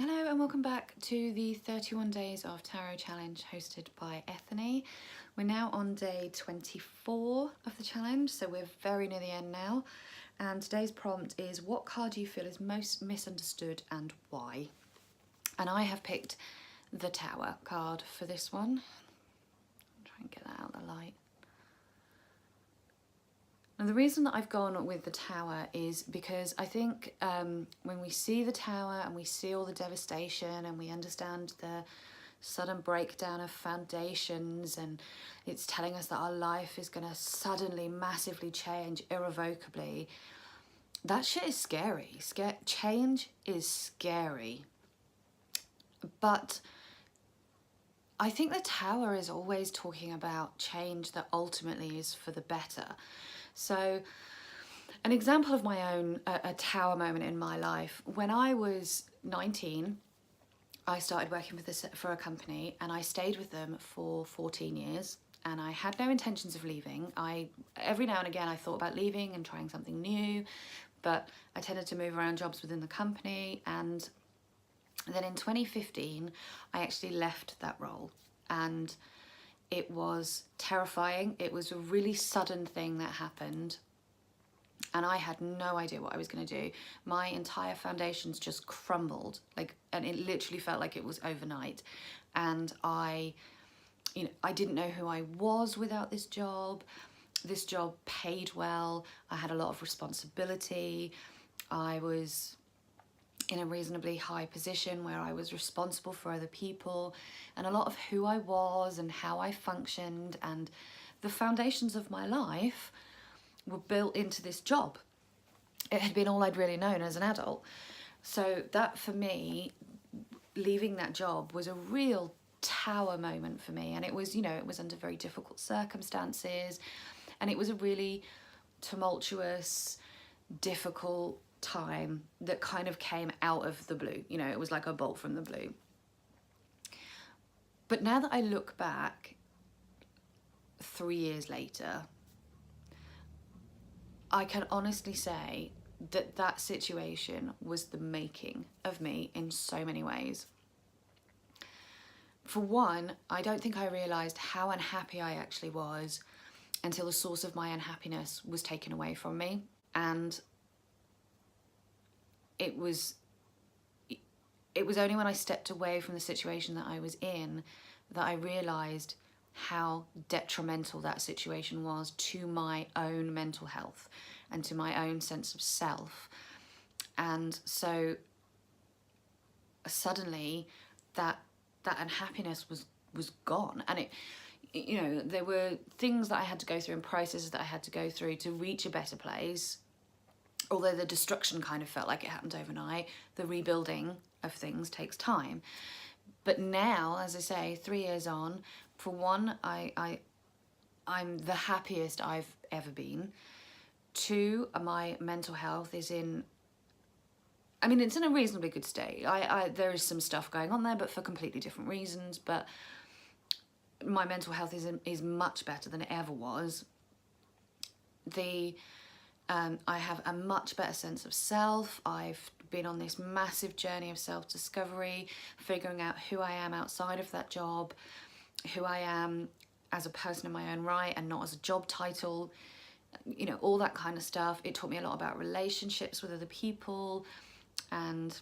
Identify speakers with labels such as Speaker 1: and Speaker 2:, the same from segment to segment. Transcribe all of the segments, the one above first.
Speaker 1: Hello and welcome back to the 31 Days of Tarot Challenge hosted by Ethony. We're now on day 24 of the challenge, so we're very near the end now. And today's prompt is, what card do you feel is most misunderstood and why? And I have picked the Tower card for this one. I'll try and get that out of the light. Now the reason that I've gone with the Tower is because I think when we see the Tower and we see all the devastation and we understand the sudden breakdown of foundations, and it's telling us that our life is going to suddenly massively change irrevocably, that shit is scary. Change is scary. But I think the Tower is always talking about change that ultimately is for the better. So an example of my own, a Tower moment in my life, when I was 19, I started working for a company and I stayed with them for 14 years and I had no intentions of leaving. Every now and again I thought about leaving and trying something new, but I tended to move around jobs within the company, and then in 2015 I actually left that role, and it was terrifying. It was a really sudden thing that happened and I had no idea what I was going to do. My entire foundations just crumbled, and it literally felt like it was overnight. And I didn't know who I was without this job. This job paid well. I had a lot of responsibility. I was in a reasonably high position where I was responsible for other people, and a lot of who I was and how I functioned and the foundations of my life were built into this job. It had been all I'd really known as an adult. So that, for me, leaving that job was a real Tower moment for me. And it was, it was under very difficult circumstances, and it was a really tumultuous, difficult time that kind of came out of the blue. It was like a bolt from the blue. But now that I look back 3 years later, I can honestly say that that situation was the making of me in so many ways. For one, I don't think I realised how unhappy I actually was until the source of my unhappiness was taken away from me. And it was only when I stepped away from the situation that I was in that I realised how detrimental that situation was to my own mental health and to my own sense of self. And so suddenly that unhappiness was gone. And there were things that I had to go through and processes that I had to go through to reach a better place. Although the destruction kind of felt like it happened overnight, the rebuilding of things takes time. But now, as I say, 3 years on, for one, I'm the happiest I've ever been. Two, my mental health is it's in a reasonably good state. There is some stuff going on there, but for completely different reasons. But my mental health is much better than it ever was. I have a much better sense of self. I've been on this massive journey of self-discovery, figuring out who I am outside of that job, who I am as a person in my own right and not as a job title, all that kind of stuff. It taught me a lot about relationships with other people, and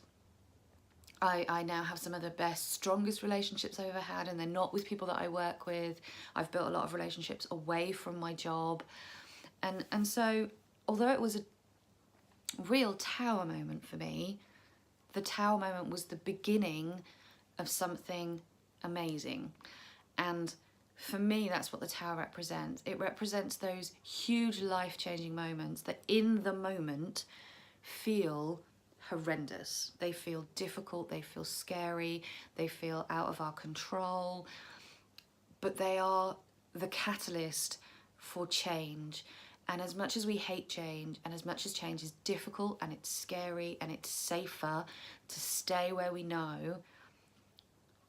Speaker 1: I now have some of the best, strongest relationships I've ever had, and they're not with people that I work with. I've built a lot of relationships away from my job. And so, although it was a real Tower moment for me, the Tower moment was the beginning of something amazing. And for me, that's what the Tower represents. It represents those huge life-changing moments that in the moment feel horrendous. They feel difficult, they feel scary, they feel out of our control, but they are the catalyst for change. And as much as we hate change, and as much as change is difficult and it's scary and it's safer to stay where we know,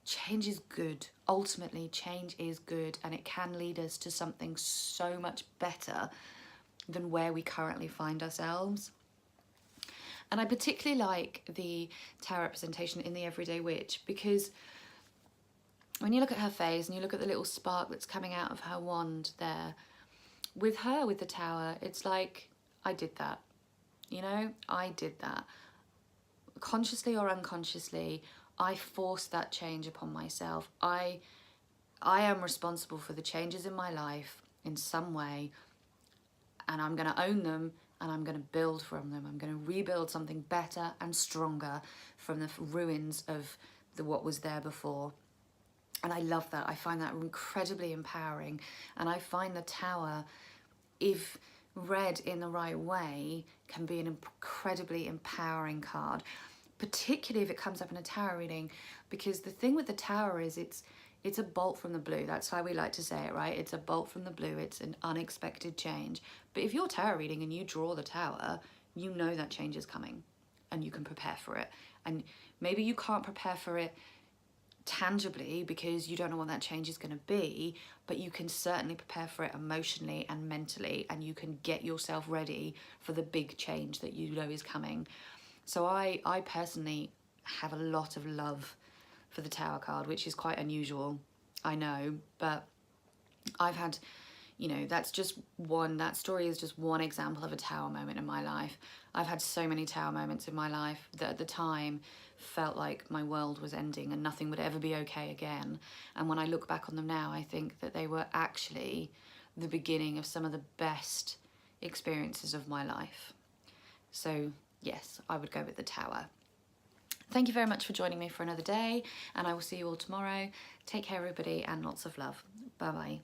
Speaker 1: change is good. Ultimately, change is good, and it can lead us to something so much better than where we currently find ourselves. And I particularly like the tower representation in the Everyday Witch, because when you look at her face and you look at the little spark that's coming out of her wand there, with her with the tower, it's like, I did that, you know, I did that. Consciously or unconsciously, I forced that change upon myself. I am responsible for the changes in my life in some way, and I'm going to own them, and I'm going to build from them. I'm going to rebuild something better and stronger from the ruins of what was there before. And I love that. I find that incredibly empowering. And I find the tower, if read in the right way, can be an incredibly empowering card, particularly if it comes up in a tarot reading, because the thing with the tower is it's a bolt from the blue. That's how we like to say it, right? It's a bolt from the blue. It's an unexpected change. But if you're tarot reading and you draw the tower, you know that change is coming and you can prepare for it. And maybe you can't prepare for it tangibly because you don't know what that change is going to be, but you can certainly prepare for it emotionally and mentally, and you can get yourself ready for the big change that you know is coming. So I personally have a lot of love for the tower card, which is quite unusual, I know, but I've had, you know, that story is just one example of a tower moment in my life. I've had so many tower moments in my life that at the time felt like my world was ending and nothing would ever be okay again. And when I look back on them now, I think that they were actually the beginning of some of the best experiences of my life. So yes, I would go with the tower. Thank you very much for joining me for another day, and I will see you all tomorrow. Take care, everybody, and lots of love. Bye-bye.